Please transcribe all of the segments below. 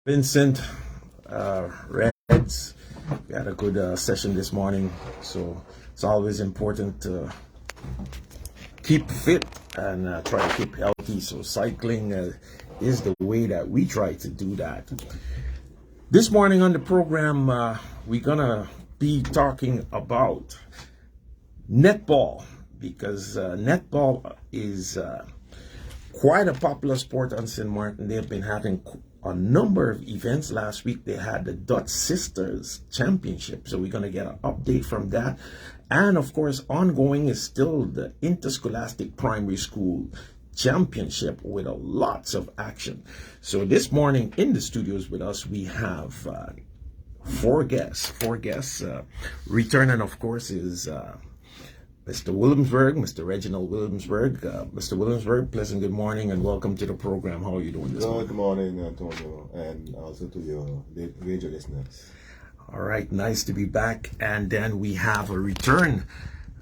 Vincent, Reds. We had a good session this morning, so it's always important to keep fit and try to keep healthy. So cycling is the way that we try to do that. This morning on the program, we're gonna be talking about netball, because netball is quite a popular sport on St.Maarten. They've been having a number of events. Last week they had the Dutch Sisters Championship, so we're going to get an update from that. And of course, ongoing is still the Interscholastic Primary School Championship with lots of action. So this morning in the studios with us, we have four guests. Returning, of course, is Mr. Williamsburg, Mr. Reginald Williamsburg. Mr. Williamsburg, pleasant good morning and welcome to the program. How are you doing this morning? Good morning, Antonio, and also to your radio listeners. All right, nice to be back. And then we have a return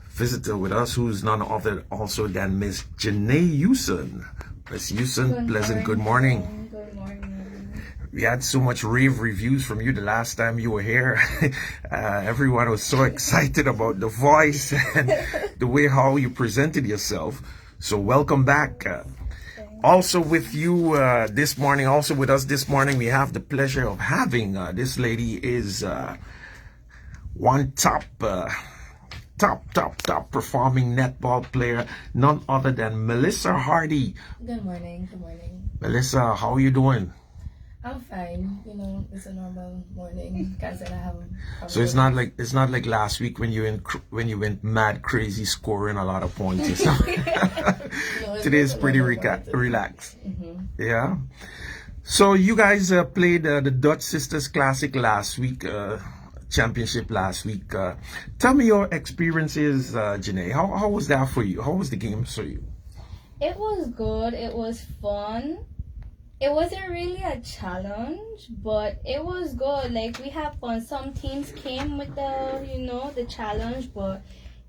visitor with us who's none other also than Miss Janae Houston. Miss Houston, pleasant good morning. Good morning. We had so much rave reviews from you the last time you were here. Everyone was so excited about the voice and the way how you presented yourself. So welcome back. Also with you this morning, also with us this morning, we have the pleasure of having this lady is one top performing netball player, none other than Melissa Hardy. Good morning. Melissa, how are you doing? I'm fine. It's a normal morning. Can't say I have. So it's not like last week when you went mad crazy scoring a lot of points. Today's pretty relaxed. Mm-hmm. Yeah. So you guys played the Dutch Sisters Classic last week, championship last week. Tell me your experiences, Janae. How was that for you? How was the game for you? It was good. It was fun. It wasn't really a challenge, but it was good. Like, we had fun. Some teams came with the challenge, but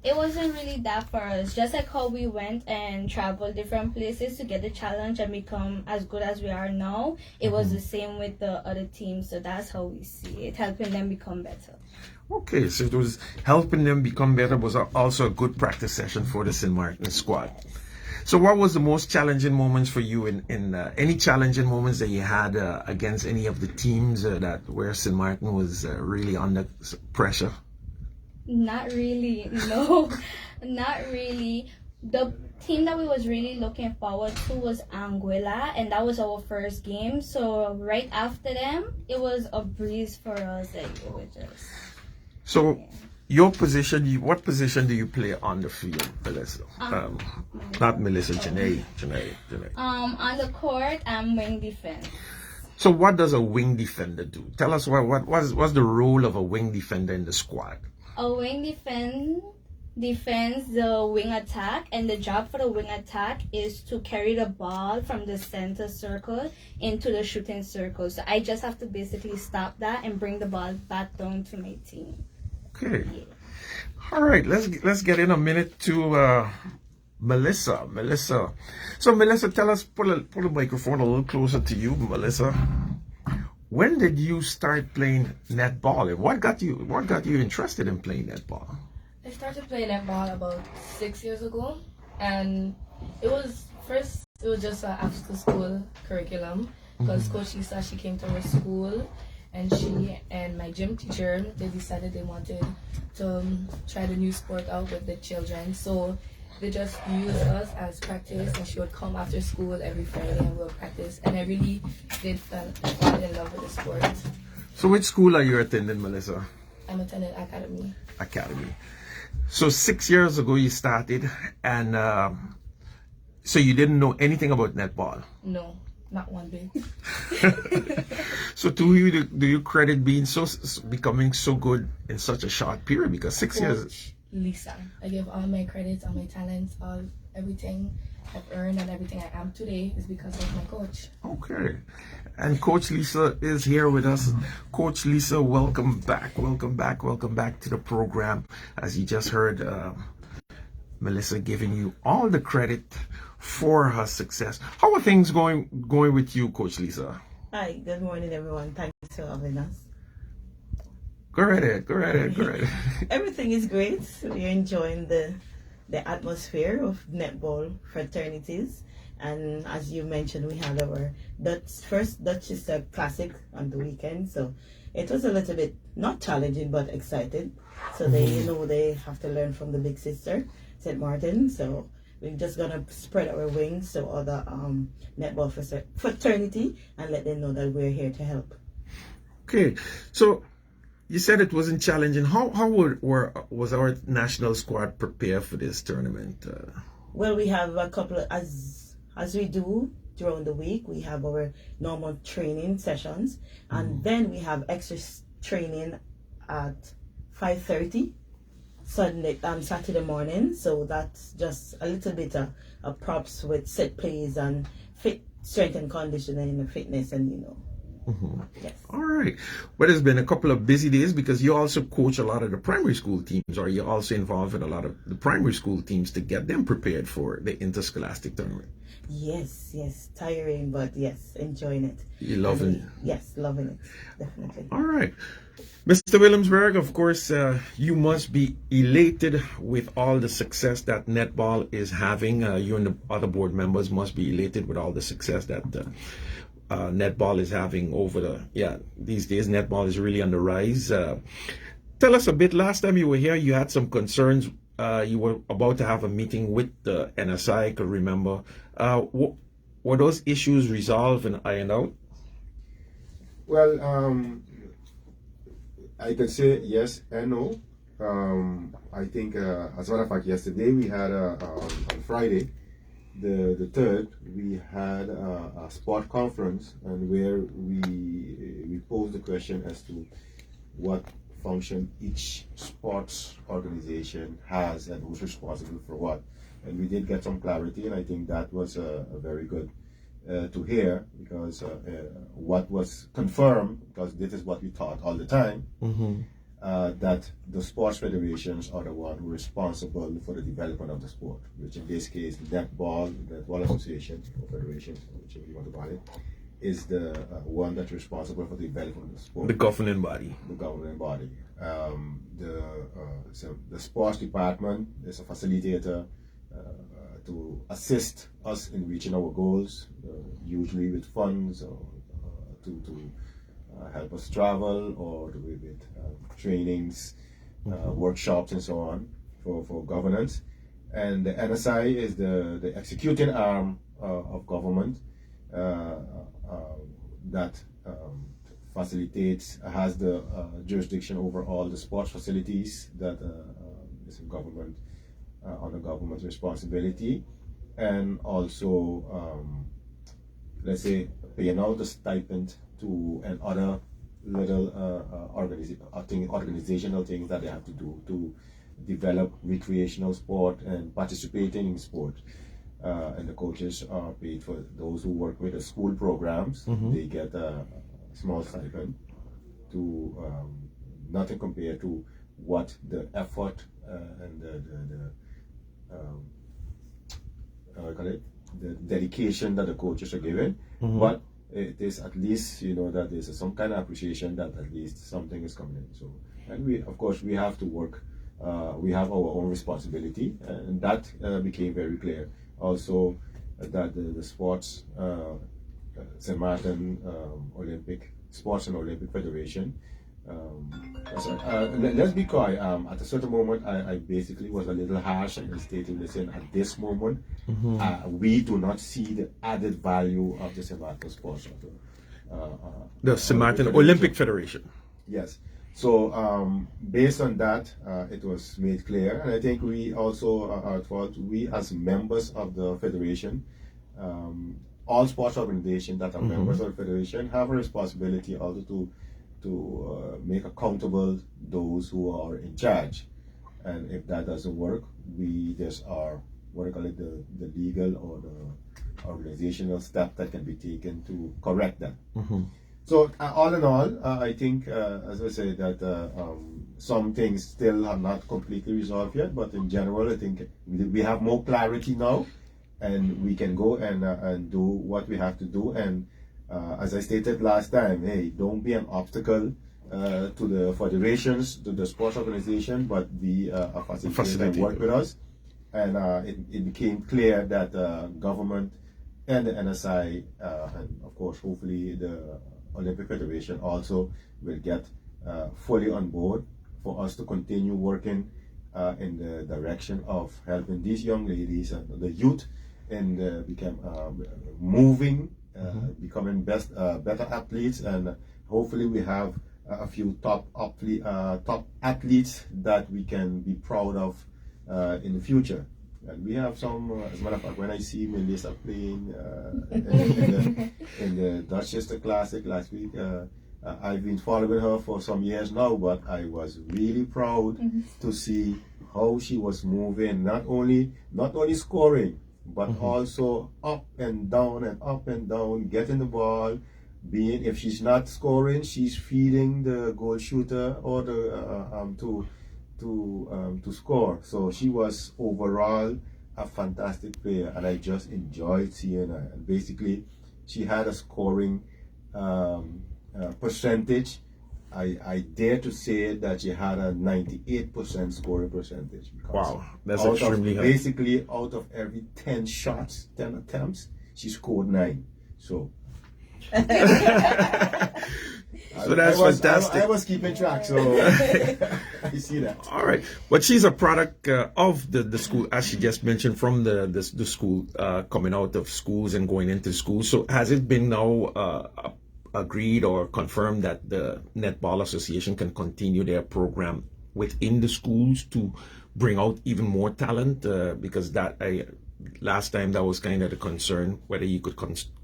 it wasn't really that for us. Just like how we went and traveled different places to get the challenge and become as good as we are now, it was the same with the other teams. So that's how we see it, helping them become better. Okay, so it was helping them become better was also a good practice session for the St.Maarten squad. So what was the most challenging moments for you in any challenging moments that you had against any of the teams where St.Maarten was really under pressure? Not really, no, not really. The team that we was really looking forward to was Anguilla, and that was our first game. So right after them, it was a breeze for us. Like, it was just. So. Yeah. Your position, what position do you play on the field, Melissa? Not Melissa, Janae. On the court, I'm wing defense. So what does a wing defender do? Tell us what's the role of a wing defender in the squad? A wing defends the wing attack, and the job for the wing attack is to carry the ball from the center circle into the shooting circle. So I just have to basically stop that and bring the ball back down to my team. Okay. All right. Let's get in a minute to Melissa. So Melissa, tell us, pull the microphone a little closer to you, Melissa. When did you start playing netball, and what got you interested in playing netball? I started playing netball about 6 years ago, and it was just an after school curriculum because Coach Lisa, she came to our school. And she and my gym teacher, they decided they wanted to try the new sport out with the children. So they just used us as practice, and she would come after school every Friday and we'll practice. And I really did fall in love with the sport. So which school are you attending, Melissa? I'm attending Academy. So 6 years ago you started, and so you didn't know anything about netball? No. Not one bit. So do you credit becoming so good in such a short period? Because 6 years. Lisa, I give all my credits, all my talents, everything I've earned and everything I am today is because of my coach. Okay, and Coach Lisa is here with us. Coach Lisa, welcome back to the program. As you just heard, Melissa giving you all the credit for her success. How are things going with you, Coach Lisa? Hi, good morning, everyone. Thanks for having us. Go right ahead. Go right ahead. Go right ahead. Everything is great. We're enjoying the atmosphere of netball fraternities. And as you mentioned, we had our first Dutch Sister Classic on the weekend. So it was a little bit, not challenging, but excited. So they know they have to learn from the big sister, St.Maarten. So we're just going to spread our wings to other netball fraternity and let them know that we're here to help. Okay, so you said it wasn't challenging. How was our national squad prepared for this tournament? Well, we have a couple of, as we do during the week, we have our normal training sessions, and then we have extra training at 5:30 Saturday morning. So that's just a little bit of props with set plays and strength and conditioning and fitness, and Yes. All right. Well, it's been a couple of busy days because you also coach a lot of the primary school teams, or you're also involved in a lot of the primary school teams to get them prepared for the interscholastic tournament. Yes, tiring, but yes, enjoying it. You loving it? Yes, loving it, definitely. All right. Mr. Williamsburg, of course, you must be elated with all the success that netball is having. You and the other board members must be elated with all the success that netball is having these days. Netball is really on the rise. Tell us a bit. Last time you were here, you had some concerns. You were about to have a meeting with the NSI, I could remember. Were those issues resolved and ironed out? Well, I could say yes and no. I think, as a matter of fact, yesterday we had on Friday, the 3rd, we had a sport conference, and where we posed the question as to what function each sports organization has and who's responsible for what. And we did get some clarity, and I think that was a very good to hear, because what was confirmed, because this is what we thought all the time, that the sports federations are the one who are responsible for the development of the sport, which in this case, Netball Association, or Federation, whichever you want to call it, is the one that's responsible for the development of the sport. The governing body. The governing body. So the sports department is a facilitator to assist us in reaching our goals, usually with funds, or to help us travel, or with trainings, workshops, and so on for governance. And the NSI is the executing arm of government that facilitates, has the jurisdiction over all the sports facilities that is in government, under government's responsibility, and also, let's say, paying out the stipend to and other little organizational things that they have to do to develop recreational sport and participating in sport. And the coaches are paid for. Those who work with the school programs, they get a small stipend to nothing compared to what the effort and the dedication that the coaches are given. But it is at least, that there's some kind of appreciation that at least something is coming in. So, and we, of course, we have to work. We have our own responsibility, and that became very clear. Also, that the sports, St.Maarten Olympic Sports and Olympic Federation. Let's be quiet. At a certain moment, I basically was a little harsh in stating, listen, at this moment, we do not see the added value of the St.Maarten Sports. The St.Maarten Olympic Federation. Yes. So based on that, it was made clear, and I think we also thought we as members of the federation, all sports organizations that are members of the federation have a responsibility also to make accountable those who are in charge, and if that doesn't work, we just are the legal or the organizational step that can be taken to correct that. So all in all, I think, as I say, that some things still are not completely resolved yet, but in general, I think we have more clarity now, and we can go and do what we have to do. And as I stated last time, hey, don't be an obstacle to the federations, to the sports organization, but be a facilitator and work with us. And it became clear that government and the NSI, and of course, hopefully the Olympic Federation also will get fully on board for us to continue working in the direction of helping these young ladies and the youth and become moving, becoming better athletes, and hopefully we have a few top athletes that we can be proud of in the future. And we have some, as a matter of fact, when I see Melissa playing in the Dorchester Classic last week, I've been following her for some years now, but I was really proud to see how she was moving, not only scoring, but also up and down, getting the ball, being, if she's not scoring, she's feeding the goal shooter or the to score. So she was overall a fantastic player, and I just enjoyed seeing her. And basically, she had a scoring percentage. I dare to say that she had a 98% scoring percentage. Wow, that's extremely high. Basically, out of every 10 shots, 10 attempts, she scored 9. So. So that's fantastic. I was keeping track, so you see that. All right, but she's a product of the school, as she just mentioned, from the school, coming out of schools and going into schools. So has it been now agreed or confirmed that the Netball Association can continue their program within the schools to bring out even more talent? Because last time that was kind of the concern, whether you could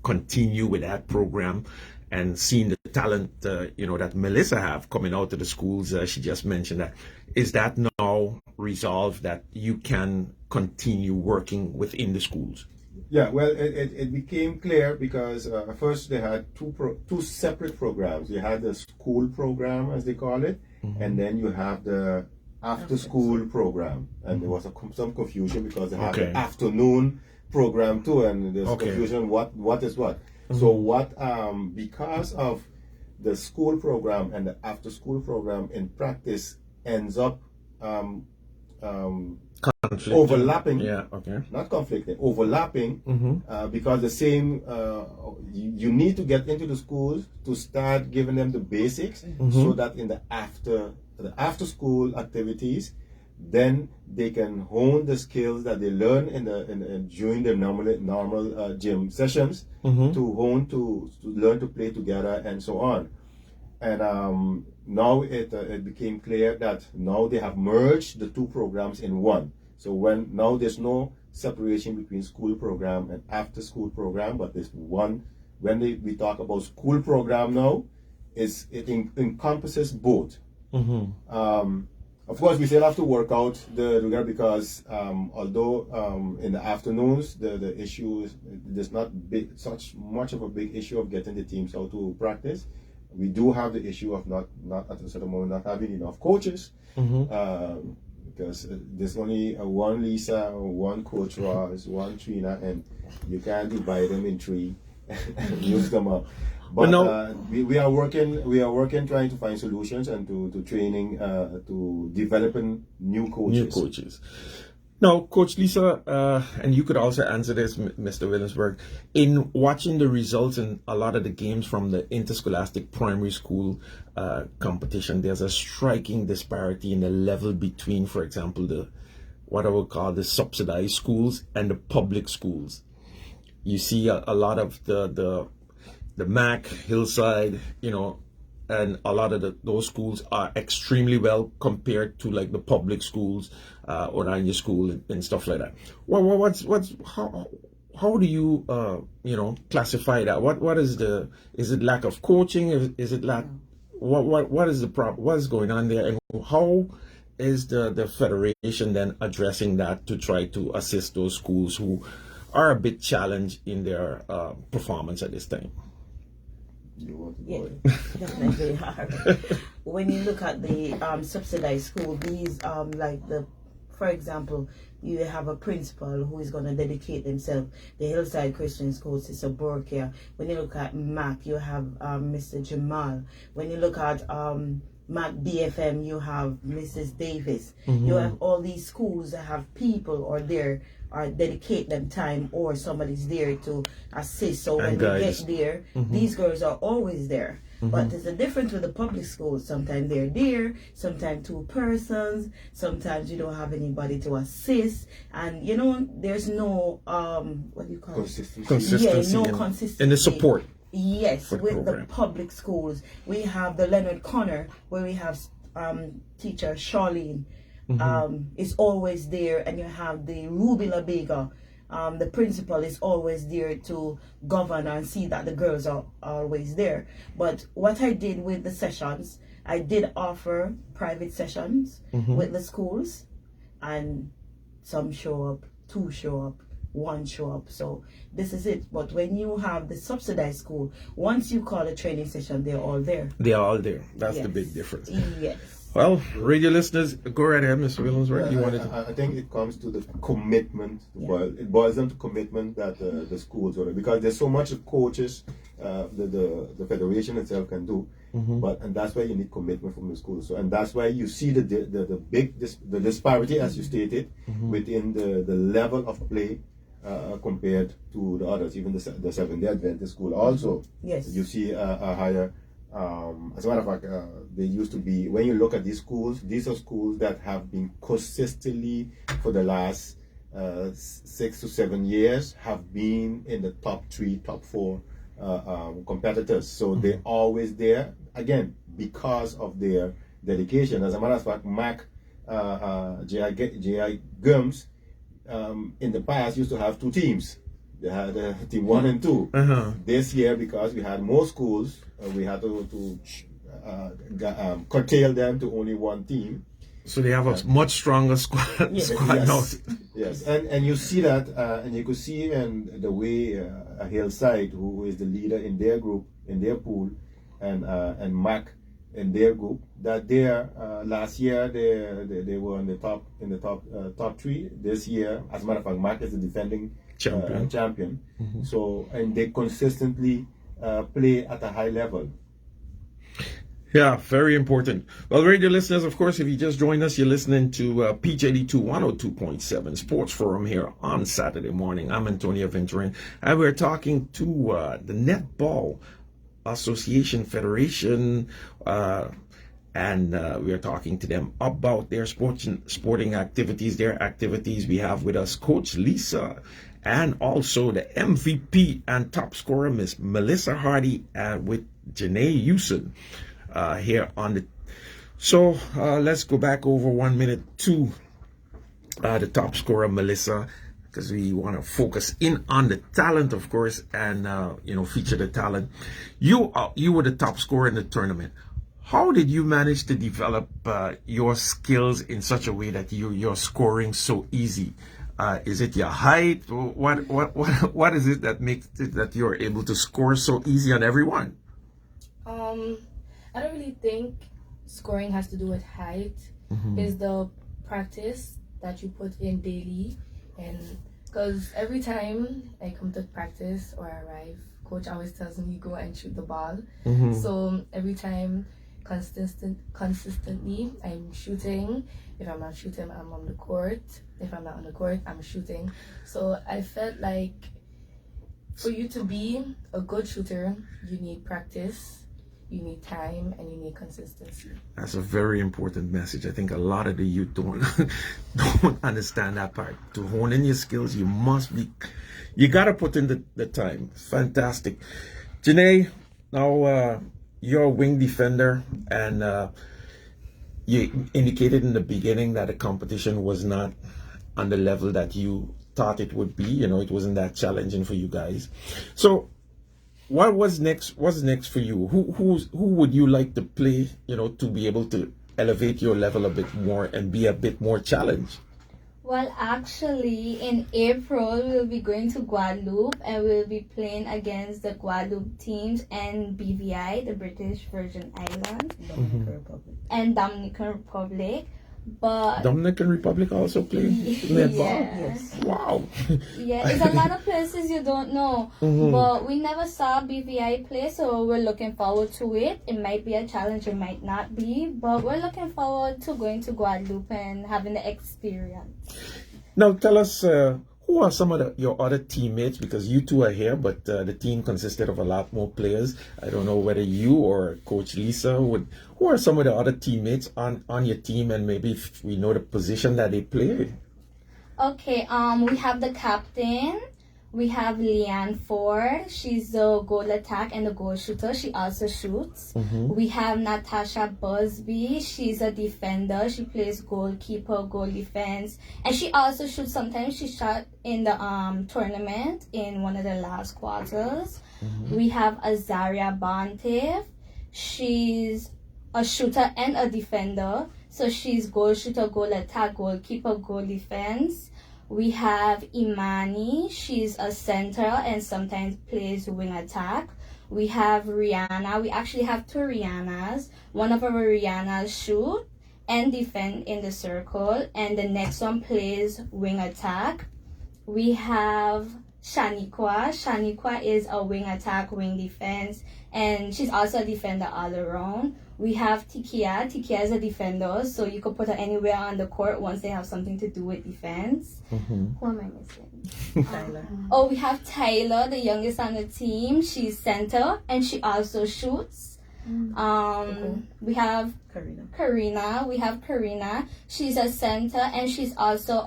continue with that program. And seeing the talent, that Melissa have coming out of the schools, she just mentioned that. Is that now resolved that you can continue working within the schools? Yeah, well, it became clear because first they had two separate programs. You had the school program, as they call it, and then you have the after-school program. And there was some confusion because they have the afternoon program too, and there's confusion what is what. So because of the school program and the after-school program in practice ends up overlapping. Yeah, okay. Not conflicting, overlapping, because the same, you need to get into the schools to start giving them the basics so that in the after-school activities, then they can hone the skills that they learn during their normal gym sessions to learn to play together and so on. And now it became clear that now they have merged the two programs in one. So now there's no separation between school program and after school program, but there's one. When we talk about school program now, it encompasses both. Of course, we still have to work out the regard because although in the afternoons the issue there's not such much of a big issue of getting the teams out to practice, we do have the issue of not at a certain moment not having enough coaches because there's only one Lisa, one Coach Ross, one Trina, and you can't divide them in three and use them up. But we are working trying to find solutions and to training, to developing new coaches. Now, Coach Lisa, and you could also answer this, Mr. Williamsburg, in watching the results in a lot of the games from the interscholastic primary school competition, there's a striking disparity in the level between, for example, what I would call the subsidized schools and the public schools. You see a lot of the MAC, Hillside, and a lot of those schools are extremely well compared to like the public schools, Oranje School and stuff like that. How do you classify that? What is it lack of coaching? Is it lack? What is the problem? What is going on there? And how is the federation then addressing that to try to assist those schools who are a bit challenged in their performance at this time? Yeah, definitely hard. When you look at the subsidized school, these like the for example, you have a principal who is going to dedicate themselves. The Hillside Christian School, Sister Borkia. When you look at MAC, you have Mr. Jamal. When you look at MAC BFM, you have Mrs. Davis. You have all these schools that have people or dedicate them time, or somebody's there to assist. So when they get there, these girls are always there. But there's a difference with the public schools. Sometimes they're there, sometimes 2 persons, sometimes you don't have anybody to assist, and there's no what do you call consistency. Yeah, no consistency in the support. Yes, with with the public schools, we have the Leonard Connor, where we have teacher Charlene is always there, and you have the Ruby LaBega. The principal is always there to govern and see that the girls are always there. But what I did with the sessions, I did offer private sessions with the schools, and some show up, 2 show up, 1 show up. So this is it. But when you have the subsidized school, once you call a training session, they're all there. They are all there. That's Yes. the big difference. Yes. Well, radio listeners, go right ahead, Mr. Williams. Right? You wanted to... I think it comes to the commitment. It boils down to commitment that the schools are, because there's so much coaches the federation itself can do, and that's why you need commitment from the schools. So, and that's why you see the big disparity, as you stated, within the level of play compared to the others, even the Seventh-day Adventist school. Also, Yes. you see a higher. As a matter of fact, they used to be, when you look at these are schools that have been consistently for the last 6 to 7 years have been in the top 3, top 4 competitors. So they're always there, again, because of their dedication. As a matter of fact, MAC, J.I. Gums, in the past used to have 2 teams. They had team 1 and 2. This year, because we had more schools, we had to curtail them to only 1 team. So they have a much stronger squad now. Yes, and you see that, and you could see in the way Hillside, who is the leader in their group, in their pool, and Mac in their group, that last year they were in the top 3. This year, as a matter of fact, Mac is the defending champion. So, and they consistently play at a high level. Yeah, very important. Well, radio listeners, of course, if you just joined us, you're listening to PJD2102.7 Sports Forum here on Saturday morning. I'm Antonio Venturin, and we're talking to the Netball Association Federation, and we are talking to them about their sporting activities, their activities. We have with us Coach Lisa, and also the MVP and top scorer, Miss Melissa Hardy, with Janae Houston here on the... So let's go back over 1 minute to the top scorer, Melissa, because we want to focus in on the talent, of course, and feature the talent. You were the top scorer in the tournament. How did you manage to develop your skills in such a way that you're scoring so easy? Is it your height? What is it that makes it that you're able to score so easy on everyone? I don't really think scoring has to do with height. It's the practice that you put in daily, and because every time I come to practice or arrive, coach always tells me go and shoot the ball. So every time, consistently, I'm shooting. If I'm not shooting, I'm on the court. If I'm not on the court, I'm shooting. So I felt like for you to be a good shooter, you need practice, you need time, and you need consistency. That's a very important message. I think a lot of the youth don't understand that part. To hone in your skills, you got to put in the time. Fantastic. Janae, now you're a wing defender, and you indicated in the beginning that the competition was not on the level that you thought it would be. It wasn't that challenging for you guys. So what was next? What's next for you? Who would you like to play, to be able to elevate your level a bit more and be a bit more challenged? Well, actually, in April, we'll be going to Guadeloupe, and we'll be playing against the Guadeloupe teams and BVI, the British Virgin Islands, Dominican Republic. and Dominican Republic. But Dominican Republic also play netball. yes. Wow. Yeah, it's a lot of places you don't know. But we never saw BVI play, so we're looking forward to it. It might be a challenge, it might not be, but we're looking forward to going to Guadeloupe and having the experience. Now tell us, who are some of your other teammates? Because you two are here, but the team consisted of a lot more players. I don't know whether you or Coach Lisa who are some of the other teammates on your team, and maybe if we know the position that they play. Okay, we have the captain. We have Leanne Ford. She's the goal attack and the goal shooter. She also shoots. We have Natasha Busby. She's a defender. She plays goalkeeper, goal defense, and she also shoots. Sometimes she shot in the tournament in one of the last quarters. We have Azaria Bontev. She's a shooter and a defender. So she's goal shooter, goal attack, goalkeeper, goal defense. We have Imani. She's a center and sometimes plays wing attack. We have Rihanna. We actually have two Rihannas. One of our Rihannas shoot and defend in the circle, and the next one plays wing attack. We have Shaniqua. Shaniqua is a wing attack, wing defense, and she's also a defender all around. We have Tikia. Tikia is a defender, so you could put her anywhere on the court once they have something to do with defense. Who am I missing? Tyler. Oh, we have Tyler, the youngest on the team. She's center, and she also shoots. We have Karina. We have Karina. She's a center, and she's also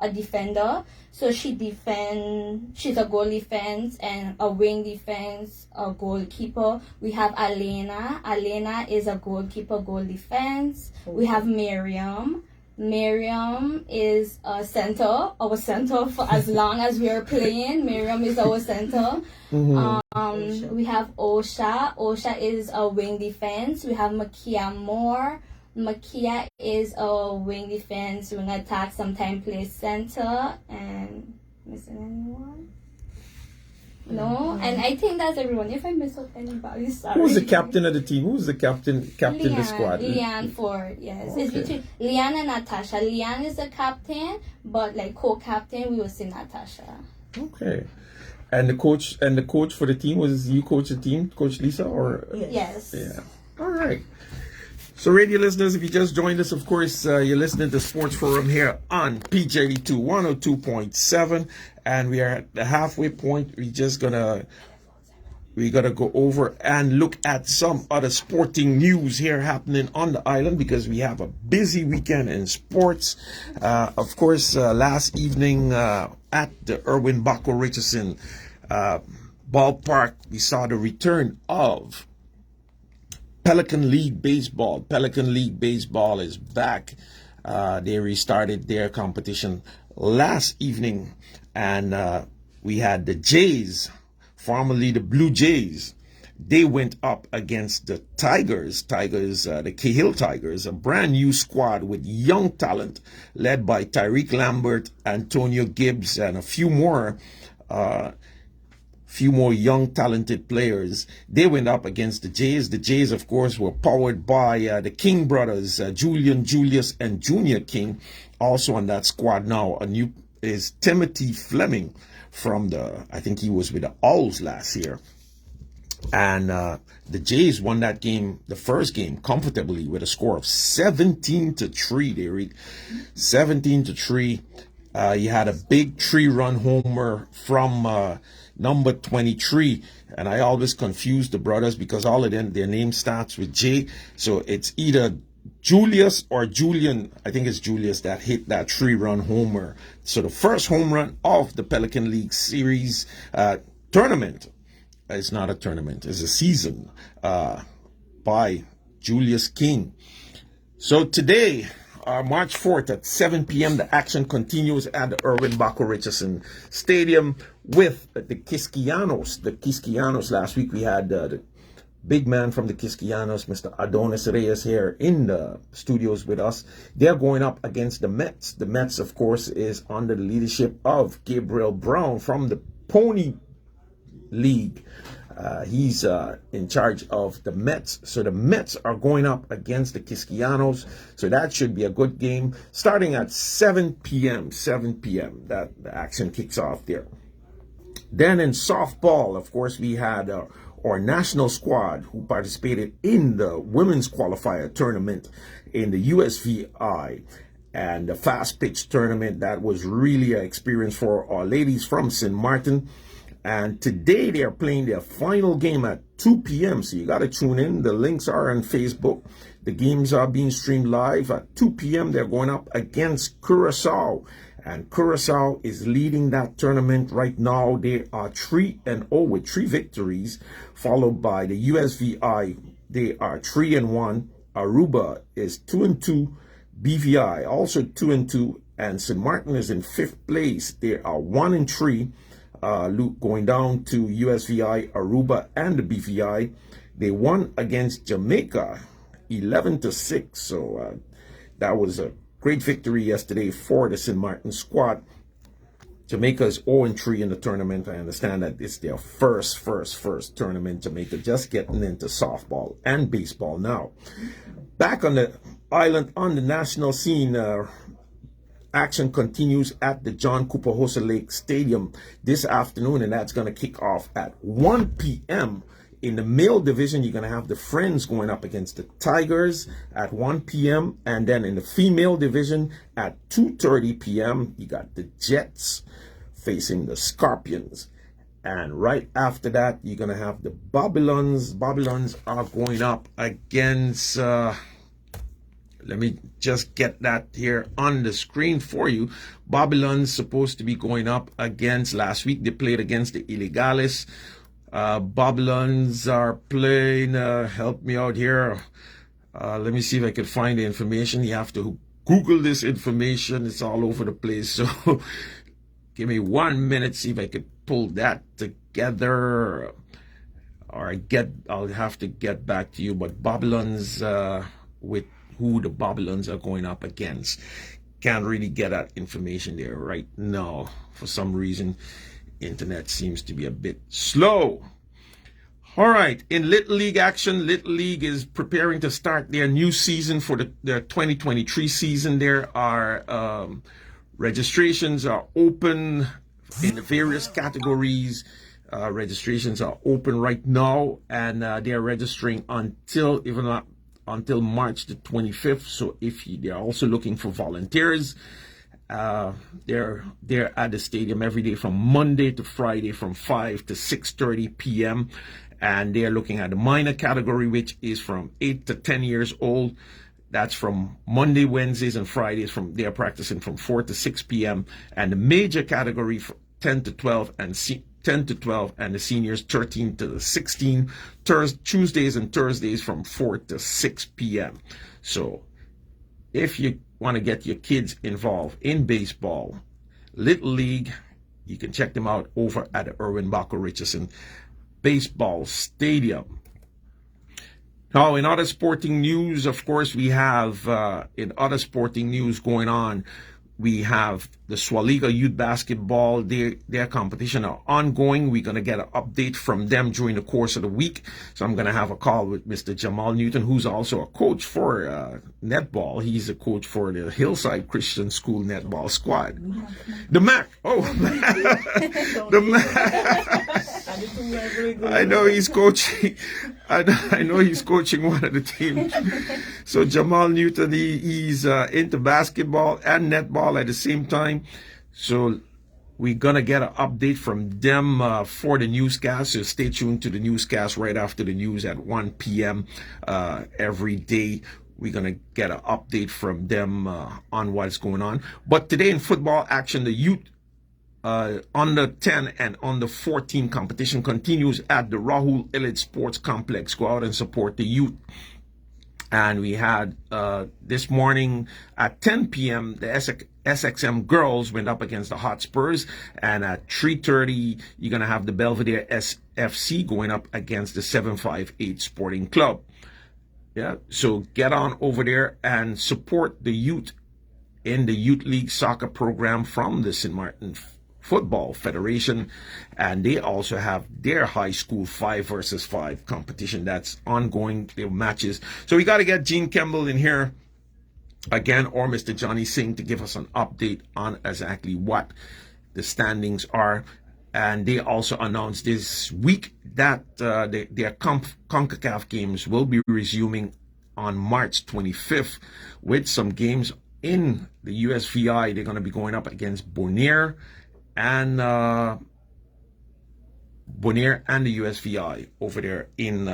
a defender. So she's a goal defense and a wing defense, a goalkeeper. We have Alena. Alena is a goalkeeper, goal defense. We have Miriam. Miriam is a center, our center for as long as we are playing. Miriam is our center. We have Osha. Osha is a wing defense. We have Makia Moore. Makia is a wing defense, wing attack, sometimes plays center. And missing anyone? No, and I think that's everyone. If I miss out anybody, sorry. Who's the captain of the team? Who's the captain of the squad? Leanne Ford, yes. Okay. It's between Leanne and Natasha. Leanne is the captain, but like co-captain, we will say Natasha. Okay. And the coach for the team, was you coach the team, Coach Lisa, or? Yes. Yeah. All right. So, radio listeners, if you just joined us, of course, you're listening to Sports Forum here on PJD2102.7, and we are at the halfway point. We're gonna go over and look at some other sporting news here happening on the island, because we have a busy weekend in sports. Of course, last evening at the Erwin Baco Richardson ballpark, we saw the return of Pelican League Baseball. Pelican League Baseball is back. They restarted their competition last evening, and we had the Jays, formerly the Blue Jays. They went up against the Tigers, the Cahill Tigers, a brand new squad with young talent led by Tyreek Lambert, Antonio Gibbs, and a few more young talented players. They went up against the Jays. The Jays, of course, were powered by the King brothers, Julian, Julius, and Junior King. Also on that squad now, is Timothy Fleming from I think he was with the Owls last year. And the Jays won that game, the first game, comfortably with a score of 17-3. They read 17-3. You had a big 3-run homer from number 23, and I always confuse the brothers because all of them, their name starts with J, so it's either Julius or Julian. I think it's Julius that hit that 3-run homer. So the first home run of the Pelican League Series tournament. It's not a tournament, it's a season by Julius King. So today, March 4th at 7 p.m., the action continues at the Erwin Baco Richardson Stadium with the Quisquianos. The Quisquianos, last week we had the big man from the Quisquianos, Mr. Adonis Reyes, here in the studios with us. They're going up against the Mets. The Mets, of course, is under the leadership of Gabriel Brown from the Pony League. He's in charge of the Mets. So the Mets are going up against the Quisquianos. So that should be a good game. Starting at 7 p.m. 7 p.m. That the action kicks off there. Then in softball, of course, we had our national squad who participated in the women's qualifier tournament in the USVI and the fast pitch tournament. That was really an experience for our ladies from St.Maarten. And today they are playing their final game at 2 p.m. So you got to tune in. The links are on Facebook. The games are being streamed live at 2 p.m. They're going up against Curacao. And Curacao is leading that tournament right now. They are 3-0 with 3 victories, followed by the USVI. They are 3-1. Aruba is 2-2. BVI also 2-2. And St.Maarten is in 5th place. They are 1-3. Going down to USVI, Aruba, and the BVI. They won against Jamaica 11-6. So that was a great victory yesterday for the St.Maarten squad. Jamaica is 0-3 in the tournament. I understand that it's their first tournament. Jamaica just getting into softball and baseball now. Back on the island, on the national scene, action continues at the John Cooper Hossa Lake Stadium this afternoon, and that's going to kick off at 1 p.m. In the male division, you're going to have the Friends going up against the Tigers at 1 p.m. And then in the female division at 2:30 p.m., you got the Jets facing the Scorpions. And right after that, you're going to have the Babylons. Babylons are going up against... let me just get that here on the screen for you. Babylon's supposed to be going up against... Last week, they played against the Illegales. Babylons are playing, help me out here. Let me see if I can find the information. You have to Google this information. It's all over the place. So give me 1 minute, see if I can pull that together. Or I'll have to get back to you. But Babylons, with who the Babylons are going up against. Can't really get that information there right now. For some reason, internet seems to be a bit slow. All right, in Little League action, Little League is preparing to start their new season for their 2023 season. There are registrations are open in the various categories. Registrations are open right now, and they're registering until March the 25th. So they're also looking for volunteers. They're at the stadium every day from Monday to Friday from 5 to 6:30 p.m. And they're looking at the minor category, which is from 8 to 10 years old. That's from Monday, Wednesdays, and Fridays. They're practicing from 4 to 6 p.m. And the major category from 10 to 12 and the seniors 13 to 16. Tuesdays and Thursdays from 4 to 6 p.m. So if you want to get your kids involved in baseball, Little League, you can check them out over at the Irwin Baco Richardson Baseball Stadium. Now, in other sporting news, of course, we have, going on, we have the Swaliga Youth Basketball. Their competition are ongoing. We're going to get an update from them during the course of the week. So I'm going to have a call with Mr. Jamal Newton, who's also a coach for netball. He's a coach for the Hillside Christian School netball squad. The MAC. Oh, the MAC. I know he's coaching. I know he's coaching one of the teams. So Jamal Newton, he's into basketball and netball at the same time. So we're going to get an update from them for the newscast. So stay tuned to the newscast right after the news at 1 p.m. Every day. We're going to get an update from them on what's going on. But today in football action, the youth under 10 and under 14 competition continues at the Rahul Elite Sports Complex. Go out and support the youth. And we had this morning at 10 p.m. the SXM girls went up against the Hotspurs, and at 3:30 you're gonna have the Belvedere SFC going up against the 758 Sporting Club. Yeah, so get on over there and support the youth in the Youth League soccer program from the St. Maarten Football Federation, and they also have their high school 5 versus 5 competition that's ongoing. Their matches. So we got to get Gene Campbell in here again, or Mr. Johnny Singh, to give us an update on exactly what the standings are. And they also announced this week that their CONCACAF games will be resuming on March 25th with some games in the USVI. They're going to be going up against Bonaire and the USVI over there in.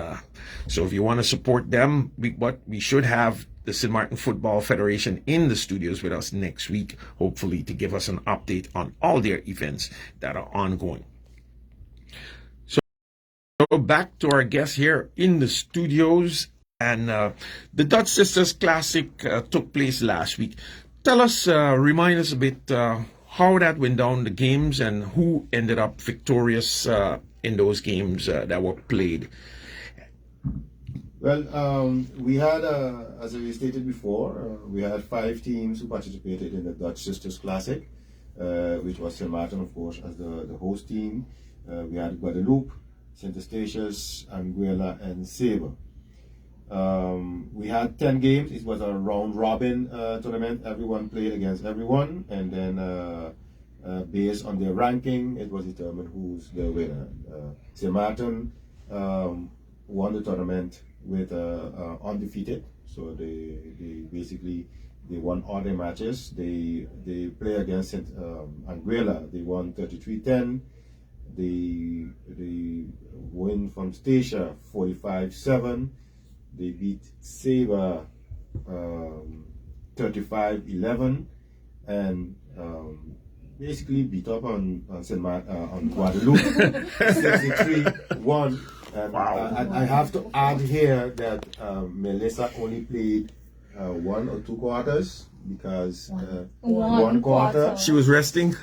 So if you want to support them, we should have the St.Maarten Football Federation in the studios with us next week, hopefully, to give us an update on all their events that are ongoing. So back to our guests here in the studios, and the Dutch Sisters Classic took place last week. Tell us, remind us a bit how that went down, the games, and who ended up victorious in those games that were played. Well, we had, as we stated before, we had 5 teams who participated in the Dutch Sisters Classic, which was St.Maarten, of course, as the host team. We had Guadeloupe, St. Eustatius, Anguilla, and Saba. We had 10 games. It was a round-robin tournament. Everyone played against everyone, and then based on their ranking, it was determined who's the winner. St.Maarten won the tournament with undefeated, so they basically won all their matches. They play against Anguilla. They won 33-10. They win from Statia 45-7. They beat Saba 35-11, and basically beat up on Guadeloupe 63-1. And Wow. I have to add here that Melissa only played 1 or 2 quarters because one quarter. She was resting.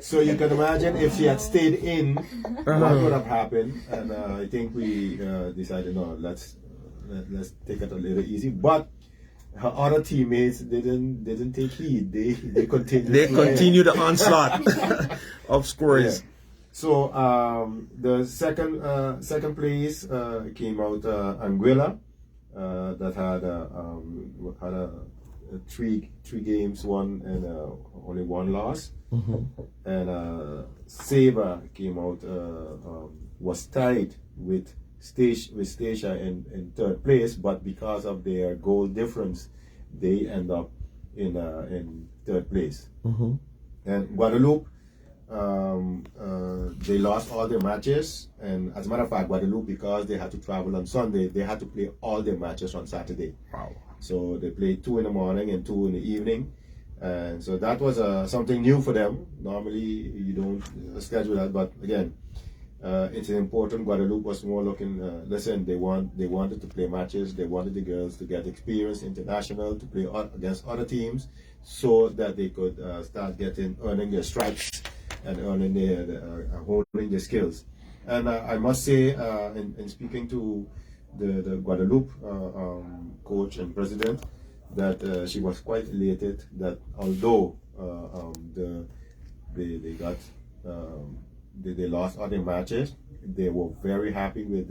So you can imagine if she had stayed in, what would have happened. And I think we decided, no, let's take it a little easy. But her other teammates didn't take heed. They continued. They continue the onslaught of scores. Yeah. So the second place came out Anguilla, that had three games won and only 1 loss. And Saba came out, was tied with Statia in 3rd place, but because of their goal difference, they end up in 3rd place. And Guadeloupe, they lost all their matches, and as a matter of fact, Guadeloupe, because they had to travel on Sunday, they had to play all their matches on Saturday. Wow. So they played 2 in the morning and 2 in the evening, and so that was something new for them. Normally you don't schedule that, but again, it's important. Guadeloupe was more looking, listen, they wanted to play matches, they wanted the girls to get experience international, to play against other teams, so that they could start earning their stripes and honing their skills. And I must say, in speaking to the Guadeloupe coach and president, that she was quite elated that although they lost all their matches, they were very happy with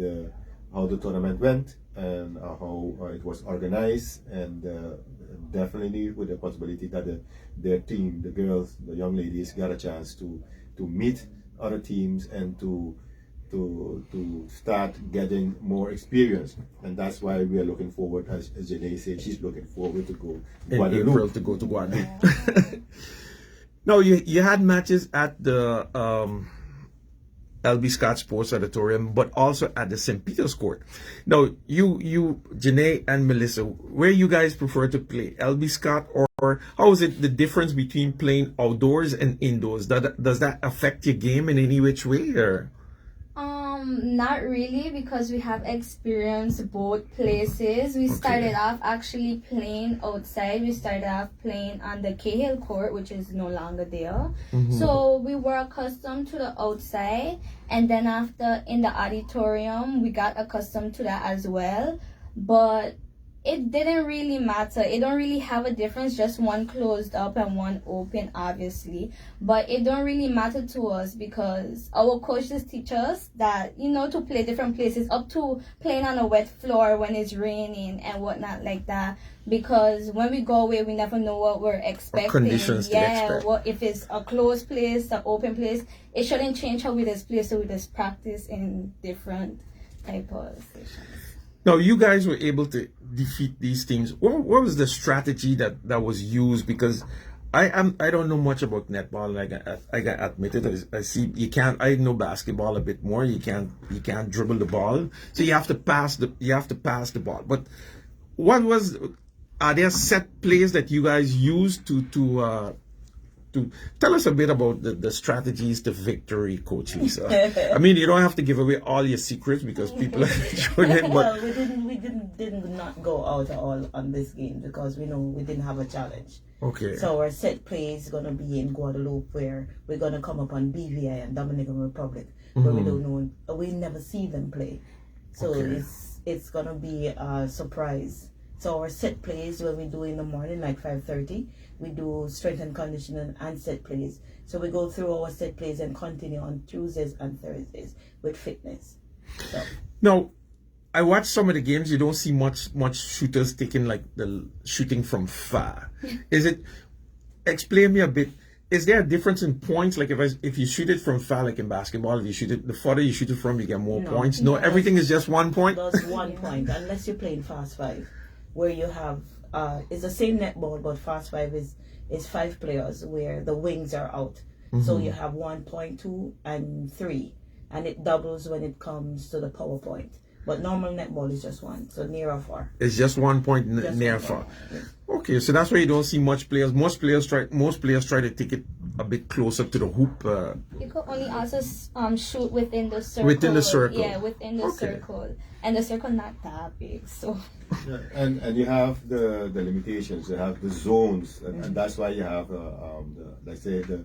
how the tournament went and how it was organized, and definitely with the possibility that their team, the girls, the young ladies, got a chance to meet other teams and to start getting more experience. And that's why we are looking forward, as Janae said, she's looking forward to go In Guadeloupe. April to go to Guadeloupe. No, you had matches at the LB Scott Sports Auditorium, but also at the St. Peter's Court. Now, you, Janae and Melissa, where you guys prefer to play, LB Scott, or how is it the difference between playing outdoors and indoors? Does that affect your game in any which way, or? Not really, because we have experienced both places. We started off actually playing outside. We started off playing on the Cahill Court, which is no longer there. So we were accustomed to the outside, and then after in the auditorium, we got accustomed to that as well. But it didn't really matter. It don't really have a difference, just one closed up and one open, obviously. But it don't really matter to us because our coaches teach us that, to play different places, up to playing on a wet floor when it's raining and whatnot like that. Because when we go away, we never know what we're expecting. Conditions to expect. What if it's a closed place, an open place, it shouldn't change how we just play, so we just practice in different type of sessions. Now, you guys were able to defeat these teams. What was the strategy that was used? Because I don't know much about netball. I got admitted. I see you can't. I know basketball a bit more. You can't dribble the ball, so you have to pass the ball. But are there set plays that you guys use to tell us a bit about the strategies to victory, Coach Lisa? I mean, you don't have to give away all your secrets because people are joining. Well, we did not go out at all on this game because we know we didn't have a challenge. Okay. So our set play is gonna be in Guadeloupe, where we're gonna come up on BVI and Dominican Republic, where we don't know, we never see them play. So it's gonna be a surprise. So our set plays, when we do in the morning, like 5:30, we do strength and conditioning and set plays. So we go through our set plays and continue on Tuesdays and Thursdays with fitness. So. Now, I watch some of the games. You don't see much shooters taking like the shooting from far. Explain me a bit. Is there a difference in points? Like if you shoot it from far, like in basketball, if you shoot it, the farther you shoot it from, you get more points. No, everything is just 1 point. That's 1 point, unless you're playing fast five, where you have it's the same netball, but fast five is 5 players where the wings are out. So you have 1.2 and 3, and it doubles when it comes to the power point. But normal netball is just 1, so near or far. It's just 1 point near or far. Yeah. Okay, so that's why you don't see much players. Most players try to take it a bit closer to the hoop. You could only also shoot within the circle. Within the circle. Yeah, within the circle, and the circle not that big, so. Yeah, and you have the limitations. You have the zones, and that's why you have let's say the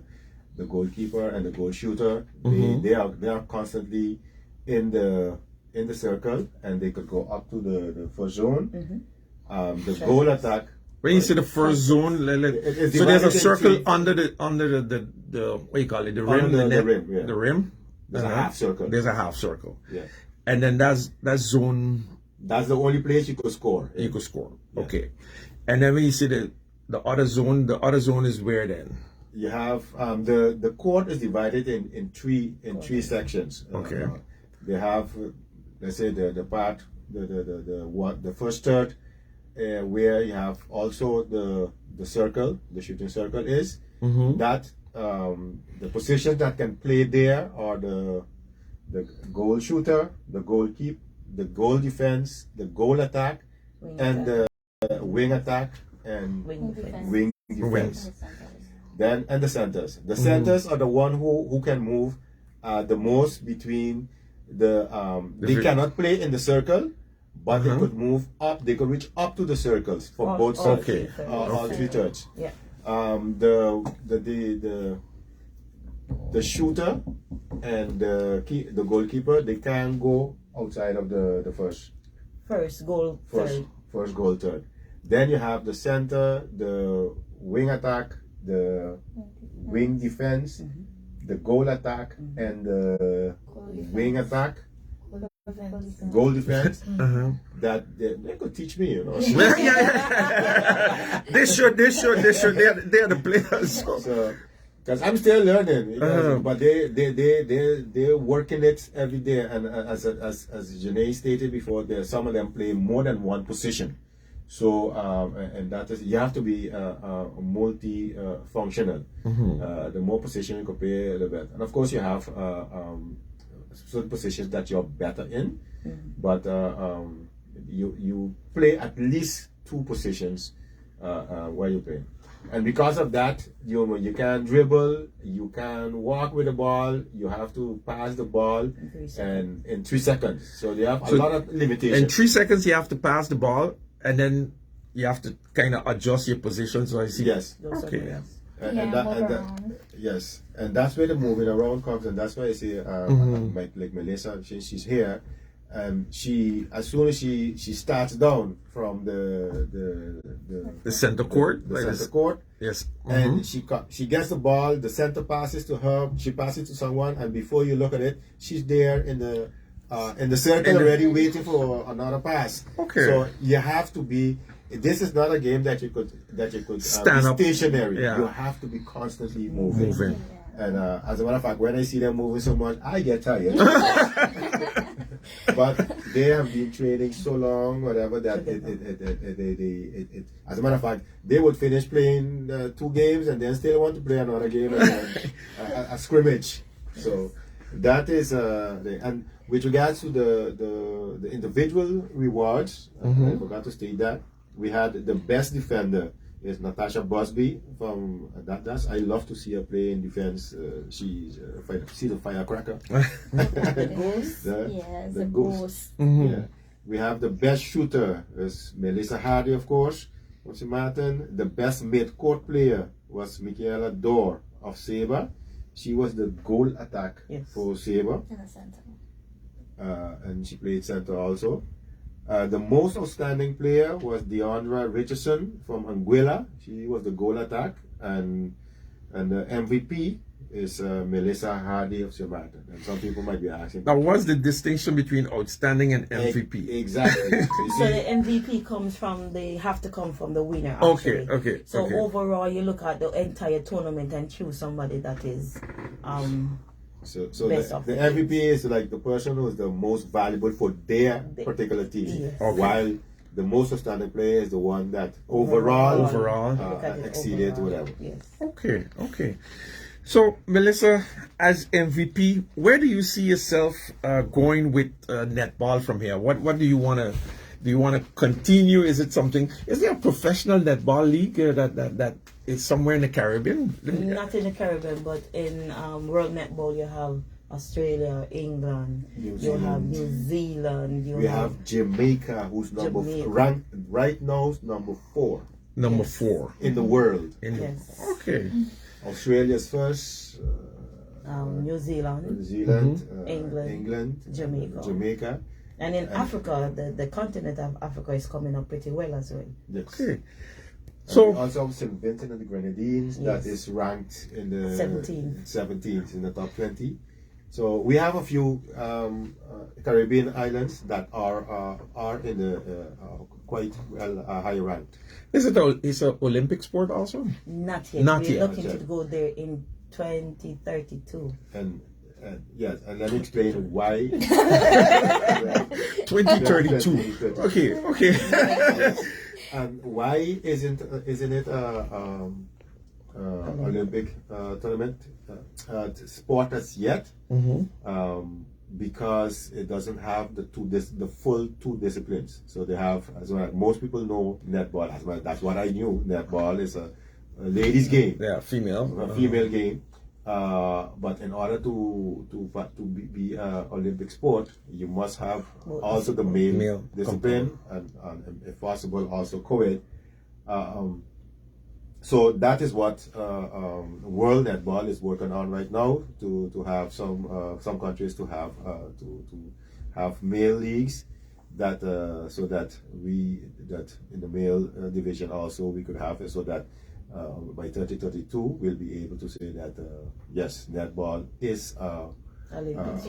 goalkeeper and the goal shooter. They are constantly in the circle, and they could go up to the first zone. The goal attack. When you say the first zone, so there's a circle under the what do you call it? The rim, the rim. Yeah. The rim. There's a half circle. There's a half circle. Yeah. And then that's zone. That's the only place you could score. You could score. Yeah. Okay. And then when you see the other zone is where then? You have the court is divided in three sections. Okay. They have let's say the part the first third where you have also the circle, the shooting circle is that the positions that can play there are the goal shooter, the goalkeeper, the goal defense, the goal attack, and the wing attack and wing defense. Then and the centers. The centers are the one who can move the most between they cannot play in the circle, but they could move up. They could reach up to the circles for both sides. Okay. All 3/3. Yeah. The shooter and the goalkeeper, they can go outside of the first goal third. Then you have the center, the wing attack, the wing defense, the goal attack, and the wing attack, goal defense. That they could teach me, you know. They should. They're the players. So, because I'm still learning, but they're working it every day, and as Janae stated before, some of them play more than one position. So and that is, you have to be multi-functional. The more position you can play, the better. And of course, you have certain positions that you're better in, but you play at least 2 positions where you play. And because of that, you can dribble, you can walk with the ball, you have to pass the ball in 3 seconds. So you have a lot of limitations. In 3 seconds, you have to pass the ball, and then you have to kind of adjust your position. So I see. Yes. Okay. Yes, and that's where the moving around comes, and that's why I say, like Melissa, since she's here, she, as soon as she starts down from the center court, the like center this- court, Yes. and she gets the ball, the center passes to her, she passes to someone, and before you look at it, she's there in the circle already waiting for another pass. Okay. So you have to be. This is not a game that you could Stand be up. stationary. Yeah. You have to be constantly moving. Moving. And as a matter of fact, when I see them moving so much, I get tired. But they have been training so long, whatever, that it as a matter of fact, they would finish playing 2 games and then still want to play another game and then a scrimmage. So that is and with regards to the individual rewards, I forgot to state that we had the best defender is Natasha Busby from that's I love to see her play in defense. She's a firecracker. The goose. The the goose. goose. Yeah. We have the best shooter is Melissa Hardy, of course, from St.Maarten. The best mid-court player was Michaela Dorr of Sabre. She was the goal attack for Sabre. In the center. And she played center also. The most outstanding player was Deandra Richardson from Anguilla. She was the goal attack, and the MVP is Melissa Hardy of St.Maarten. And some people might be asking, Now, what's the distinction between outstanding and MVP? Exactly. You So see, the MVP comes from they have to come from the winner. Okay, Actually. okay, So okay. overall, you look at the entire tournament and choose somebody that is So Best the of MVP is like the person who is the most valuable for their particular team, Yes. Okay. while the most outstanding player is the one that overall Look at it exceeded overall. whatever. Yes. Okay. So, Melissa, as MVP, where do you see yourself going with netball from here? What do you want to? Do you want to continue? Is it something? Is there a professional netball league that is somewhere in the Caribbean? Not in the Caribbean, but in World Netball, you have Australia, England, New you have Zealand. New Zealand, you We have have Jamaica, who's Jamaica. ranked right now number 4 Number Yes. 4. in the world. yes, Okay. Australia's first, New Zealand, New Zealand, England, Jamaica. and in Africa, the continent of Africa is coming up pretty well as well. Yes. Okay. So So, also St. Vincent and the Grenadines, that Yes. is ranked in the 17th in the top 20. So we have a few Caribbean islands that are in the quite well high ranked. is it an Olympic sport also? Not yet. Not We're yet. looking Not to yet. go there in 2032. And yes, and let me explain why. 2032. Okay. And why isn't it Olympic tournament sport as yet? Because it doesn't have the full 2 disciplines. So they have, as well, most people know netball. As well, that's what I knew. Netball is a ladies' game, Yeah, female. a female game. But in order to be Olympic sport, you must have also the male discipline and if possible also co-ed. So that is what World Netball is working on right now to have some countries to have male leagues that so that in the male division also we could have it so that by 2032 we'll be able to say that yes, netball is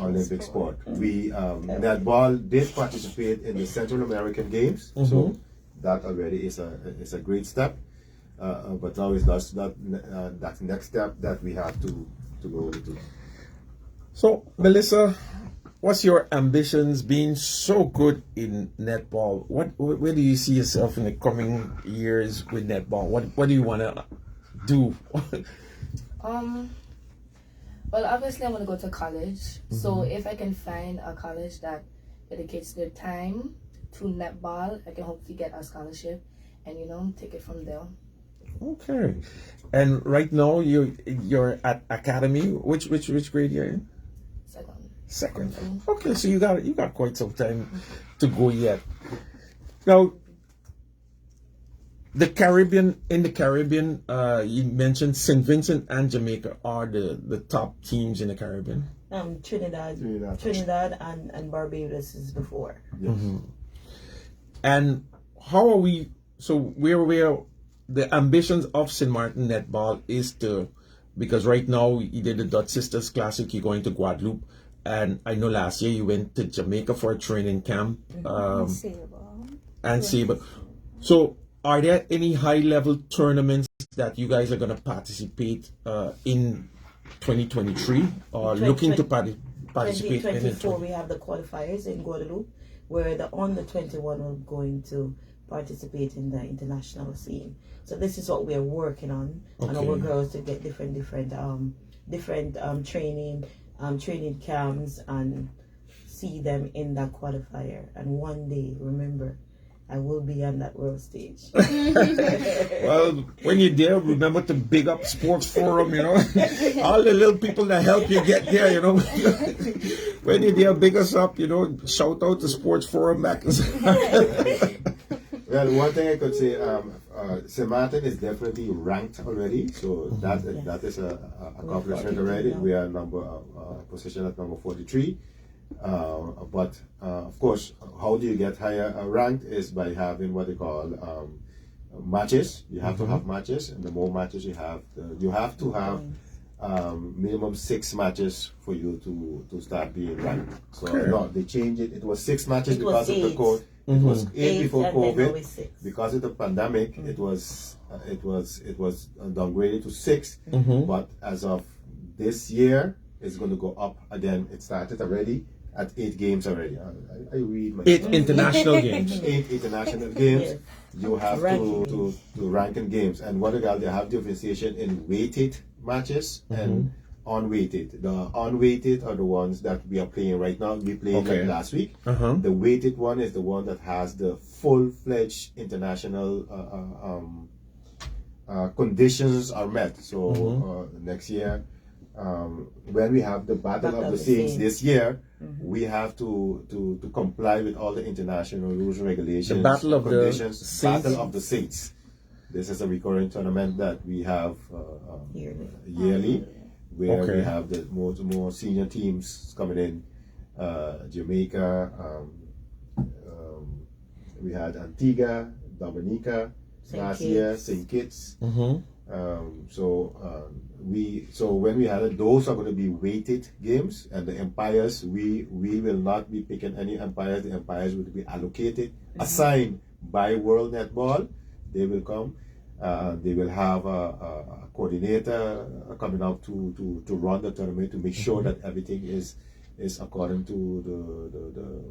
Olympic sport. We netball did participate in the Central American Games, so that already is a great step. But now is that next step that we have to go into. So, Melissa, what's your ambitions being so good in netball? Where do you see yourself in the coming years with netball? What do you want to do? Well, obviously, I want to go to college. So if I can find a college that dedicates their time to netball, I can hopefully get a scholarship and take it from there. Okay. And right now you're at academy. Which grade you're in? Second. Okay, so you got quite some time to go yet. Now, in the Caribbean, you mentioned St. Vincent and Jamaica are the top teams in the Caribbean. Trinidad and Barbados is before. Yes. And how are we? So where the ambitions of St.Maarten Netball is to, because right now you did the Dutch Sisters Classic, you're going to Guadeloupe, and I know last year you went to Jamaica for a training camp. And Sabre. So are there any high level tournaments that you guys are going to participate in 2023 or looking to participate in 2024 we have the qualifiers in Guadeloupe where the under 21 are going to participate in the international scene. So this is what we're working on, and our girls to get different training camps and see them in that qualifier. And one day, remember, I will be on that world stage. Well, when you're there, remember to big up Sports Forum, you know. All the little people that help you get there, you know. When you're there, big us up, you know. Shout out to Sports Forum back. Well, one thing I could say, St.Maarten is definitely ranked already, so that is a accomplishment already. We are position at number 43. But of course, how do you get higher ranked is by having what they call matches. You have to have matches, and the more matches you have to have minimum 6 matches for you to start being ranked. So no, they changed it. It was 6 matches because of the code. It was 8 before COVID. Because of the pandemic, it was downgraded to 6. But as of this year, it's going to go up again. It started already at 8 games already. I read my 8 international games. 8 international games. You have to rank in games. And what they have differentiation in weighted matches and unweighted. The unweighted are the ones that we are playing right now. We played like last week. The weighted one is the one that has the full-fledged international conditions are met. So next year, when we have the Battle of the Saints this year, we have to comply with all the international rules and regulations. The Battle of conditions. the Saints. Battle of the Saints. This is a recurring tournament that we have yearly, where we have the more senior teams coming in. Jamaica, we had Antigua, Dominica last year, St. Kitts. So when we had it, those are going to be weighted games, and the umpires, we will not be picking any umpires. The umpires will be allocated, assigned by World Netball. They will come. They will have a coordinator coming out to run the tournament to make sure that everything is according to the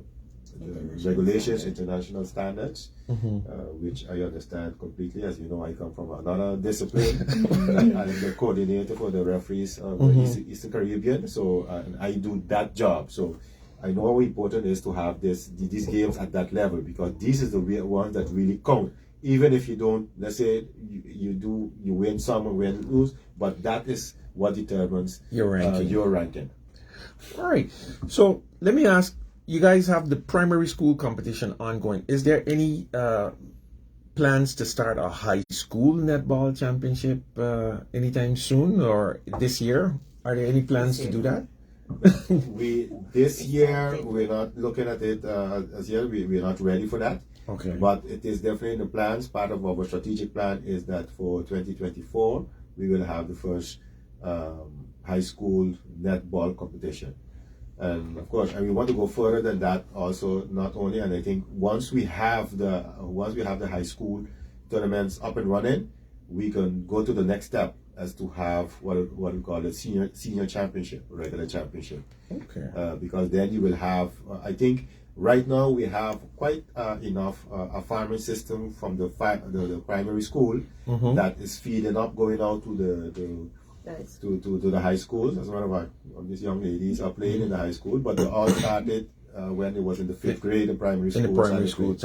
regulations, international standards, which I understand completely. As you know, I come from another discipline. I'm the coordinator for the referees of the Eastern Caribbean, so I do that job. So I know how important it is to have these games at that level, because these is the ones that really count. Even if you don't, let's say you win some and win lose, but that is what determines your ranking. All right. So let me ask, you guys have the primary school competition ongoing. Is there any plans to start a high school netball championship anytime soon or this year? Are there any plans to do that? This year we're not looking at it as yet. We're not ready for that. Okay. But it is definitely in the plans. Part of our strategic plan is that for 2024 we will have the first high school netball competition. And of course, and we want to go further than that also, not only, and I think once we have the high school tournaments up and running, we can go to the next step as to have what we call a senior championship, regular championship. Okay. Because then you will have, I think right now we have quite enough a farming system from the primary school that is feeding up, going out to the high schools. As a matter of fact, these young ladies are playing in the high school, but they all started when it was in the 5th grade in primary school. In the primary school,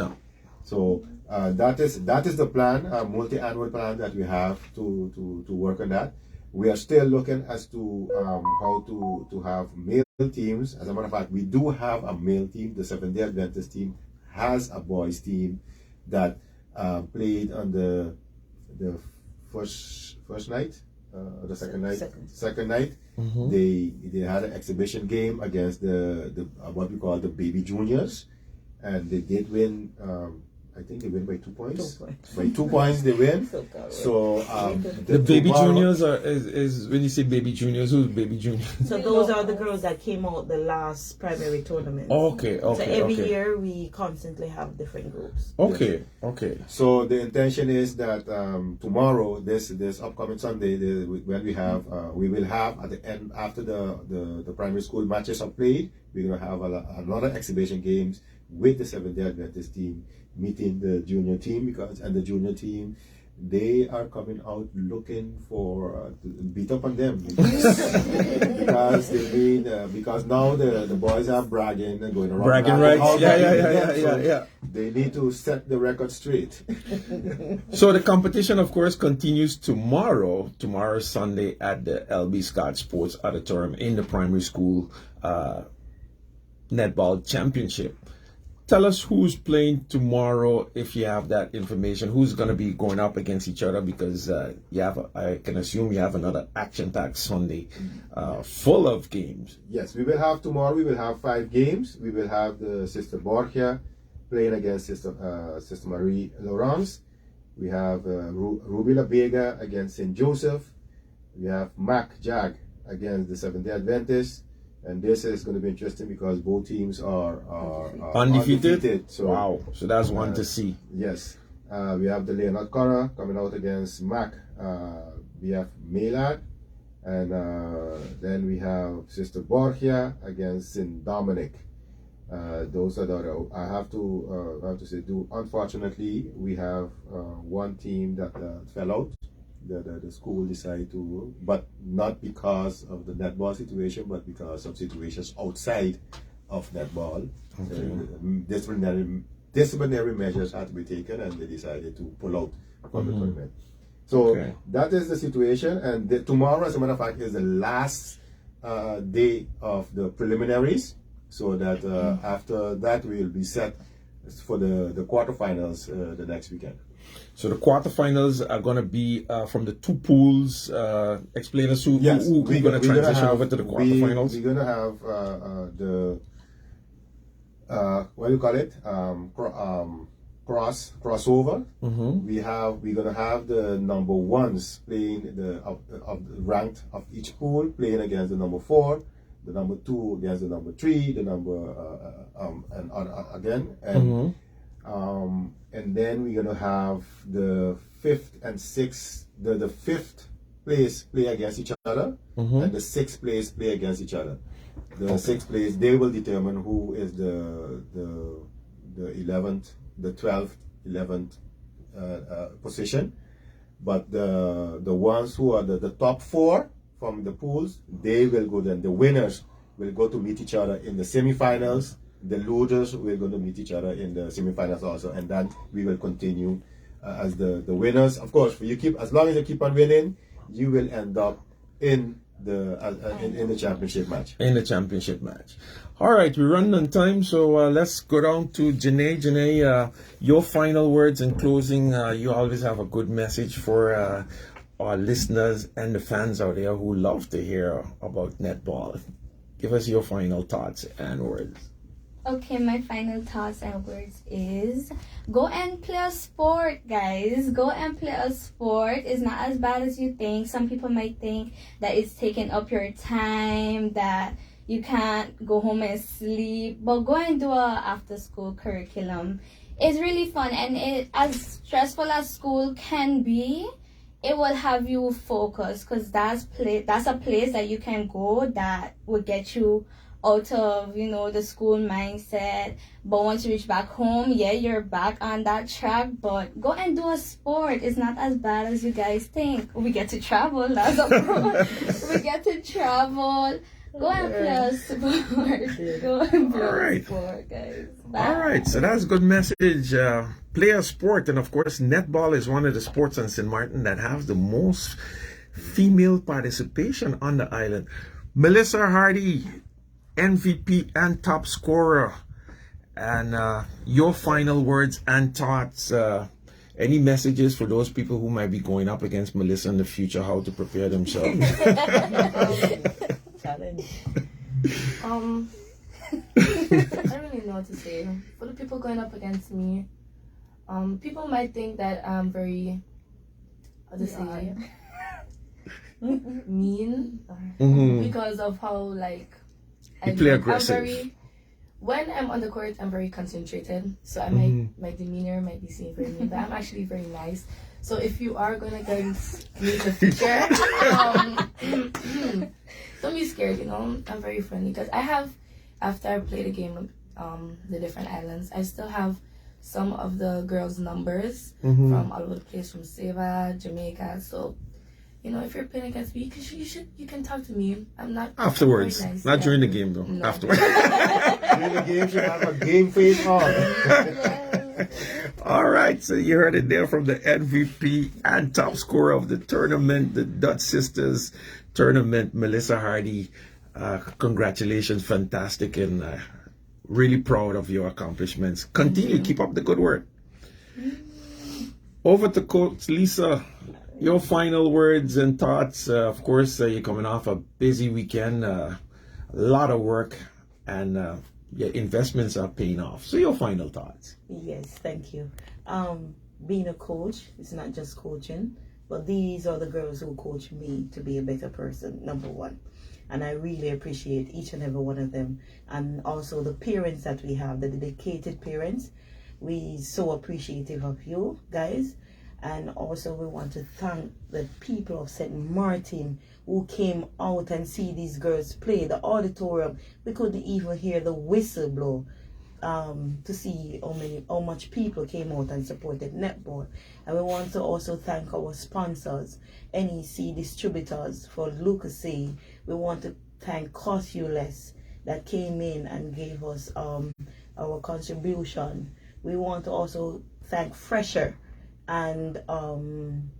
so that is the plan, a multi-annual plan that we have to work on that. We are still looking as to how to have male teams. As a matter of fact, we do have a male team. The Seventh-day Adventist team has a boys team that played on the first night. the second night. Second. Second night, they had an exhibition game against the what we call the baby juniors, and they did win. I think they win by 2 points. 2 points. By 2 points they win. So The baby tomorrow- juniors is when you say baby juniors, who's baby juniors? So those are the girls that came out the last primary tournament. Okay, So every okay. year we constantly have different groups. Okay. So the intention is that tomorrow, this upcoming Sunday, when we will have at the end after the primary school matches are played, we're gonna have another exhibition games with the Seventh Day Adventist team meeting the junior team and the junior team. They are coming out looking for to beat up on them because now the boys are bragging and going around Bragging bragging rights. how Yeah, they're yeah, beating yeah, them. yeah, So yeah. They need to set the record straight. So the competition, of course, continues tomorrow Sunday at the LB Scott Sports Auditorium in the primary school netball championship. Tell us who's playing tomorrow, if you have that information. Who's going to be going up against each other? Because I can assume you have another action-packed Sunday full of games. Yes, we will have tomorrow. We will have 5 games. We will have the Sister Borgia playing against Sister Marie Laurence. We have Ruby La Vega against St. Joseph. We have Mac Jag against the Seventh Day Adventists. And this is going to be interesting because both teams are undefeated. So, wow. So that's one to see. Yes. We have the Leonard Cora coming out against Mac. We have Maylad. And then we have Sister Borgia against St. Dominic. Those are the I have to say, unfortunately, we have one team that fell out. The school decided to, but not because of the netball situation, but because of situations outside of netball. Disciplinary measures had to be taken, and they decided to pull out from the tournament. So that is the situation, and tomorrow, as a matter of fact, is the last day of the preliminaries. So that after that, we will be set for the quarterfinals the next weekend. So the quarterfinals are going to be from the 2 pools. Explain us who's going to transition over to the quarterfinals. We're going to have what do you call it? Crossover. We're going to have the number 1s playing of ranked of each pool playing against the number 4, the number 2 against the number 3, the number and again and then we're going to have the 5th and 6th, the 5th place play against each other, and the 6th place play against each other. The 6th place, they will determine who is the 11th, the 12th, 11th position. But the ones who are the top 4 from the pools, they will go then. The winners will go to meet each other in the semifinals. The losers will going to meet each other in the semifinals also, and then we will continue as the winners. Of course, as long as you keep on winning, you will end up in the championship match. In the championship match. All right, we're running on time, so let's go down to Janae. Janae, your final words in closing. You always have a good message for our listeners and the fans out there who love to hear about netball. Give us your final thoughts and words. Okay, my final thoughts and words is go and play a sport, guys. Go and play a sport. It's not as bad as you think. Some people might think that it's taking up your time, that you can't go home and sleep. But go and do a after-school curriculum. It's really fun, and as stressful as school can be, it will have you focused, because that's a place that you can go that will get you out of, the school mindset. But once you reach back home, you're back on that track. But go and do a sport. It's not as bad as you guys think. We get to travel. That's a pro. We get to travel. Go and play a sport. Go and play a sport, guys. Bye. All right, so that's a good message. Play a sport. And of course, netball is one of the sports on St.Maarten that has the most female participation on the island. Melissa Hardy, MVP and top scorer, and your final words and thoughts. any messages for those people who might be going up against Melissa in the future, how to prepare themselves? Challenge. I don't really know what to say. For the people going up against me, people might think that I'm very, how to say, mean because of how like you play aggressive. When I'm on the court, I'm very concentrated, so I my demeanor might be seen very mean, but I'm actually very nice. So if you are going against me in the future, don't be scared. You know, I'm very friendly because I have, after I played a game, the different islands, I still have some of the girls' numbers from all over the place, from Seva, Jamaica. So, you know, if you're playing against me, you can talk to me. I'm not afterwards, nice. not during the game though. No. Afterwards. During the game, you have a game face on. All right, so you heard it there from the MVP and top scorer of the tournament, the Dutch Sisters tournament, Melissa Hardy. Congratulations, fantastic, and really proud of your accomplishments. Continue, keep up the good work. Over to Coach Lisa. Your final words and thoughts. Of course, you're coming off a busy weekend, a lot of work, and your investments are paying off. So your final thoughts. Yes, thank you. Being a coach is not just coaching, but these are the girls who coach me to be a better person, number one. And I really appreciate each and every one of them. And also the parents that we have, the dedicated parents. We so appreciative of you guys. And also we want to thank the people of St. Maarten who came out and see these girls play. The auditorium, we couldn't even hear the whistle blow to see how much people came out and supported netball. And we want to also thank our sponsors, NEC distributors for Lucasy. We want to thank Cosuless that came in and gave us our contribution. We want to also thank Fresher and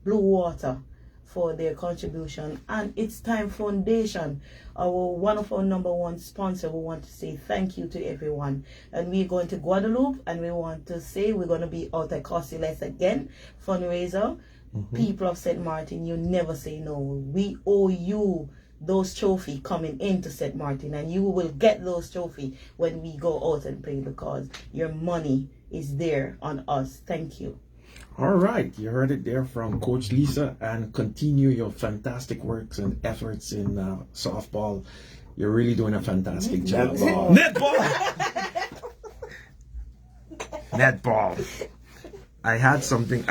Blue Water for their contribution, and It's Time Foundation, one of our number one sponsor. We want to say thank you to everyone, and we're going to Guadeloupe, and we want to say we're going to be out at Cosuless again, fundraiser. People of St. Maarten, you never say no. We owe you those trophies coming into St. Maarten, and you will get those trophies when we go out and play, because your money is there on us. Thank you. All right, you heard it there from Coach Lisa, and continue your fantastic works and efforts in softball. You're really doing a fantastic job. Netball! Netball. I have something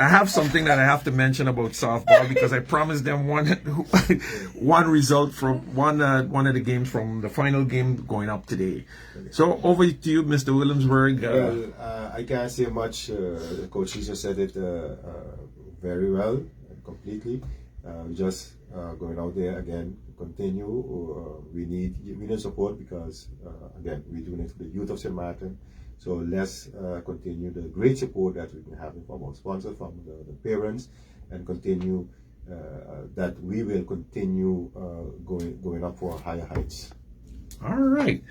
that I have to mention about softball, because I promised them one result from one of the games from the final game going up today. So over to you, Mr. Williamsburg. I can't say much. Coach Lisa said it very well, completely. Just going out there again, continue. We need support, because again, we're doing it for the youth of St. Maarten. So let's continue the great support that we've been having from our sponsors, from the parents, and continue that we will continue going up for higher heights. All right.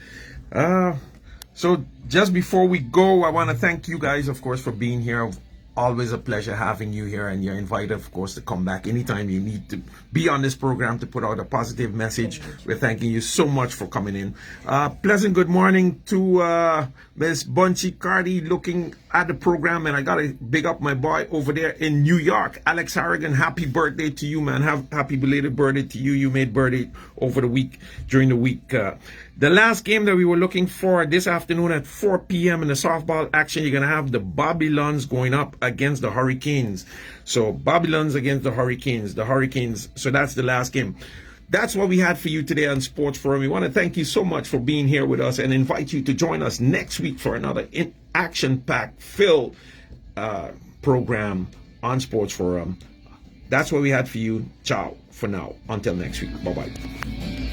So just before we go, I want to thank you guys, of course, for being here. Always a pleasure having you here, and you're invited, of course, to come back anytime you need to be on this program to put out a positive message. We're thanking you so much for coming in. Pleasant good morning to Miss Bunchy Cardi looking at the program, and I got to big up my boy over there in New York, Alex Harrigan. Happy birthday to you, man. Happy belated birthday to you. You made birthday over the week, during the week. The last game that we were looking for this afternoon at 4 p.m. in the softball action, you're going to have the Babylons going up against the Hurricanes. So Babylons against the Hurricanes. So that's the last game. That's what we had for you today on Sports Forum. We want to thank you so much for being here with us, and invite you to join us next week for another action-packed filled program on Sports Forum. That's what we had for you. Ciao for now. Until next week. Bye-bye.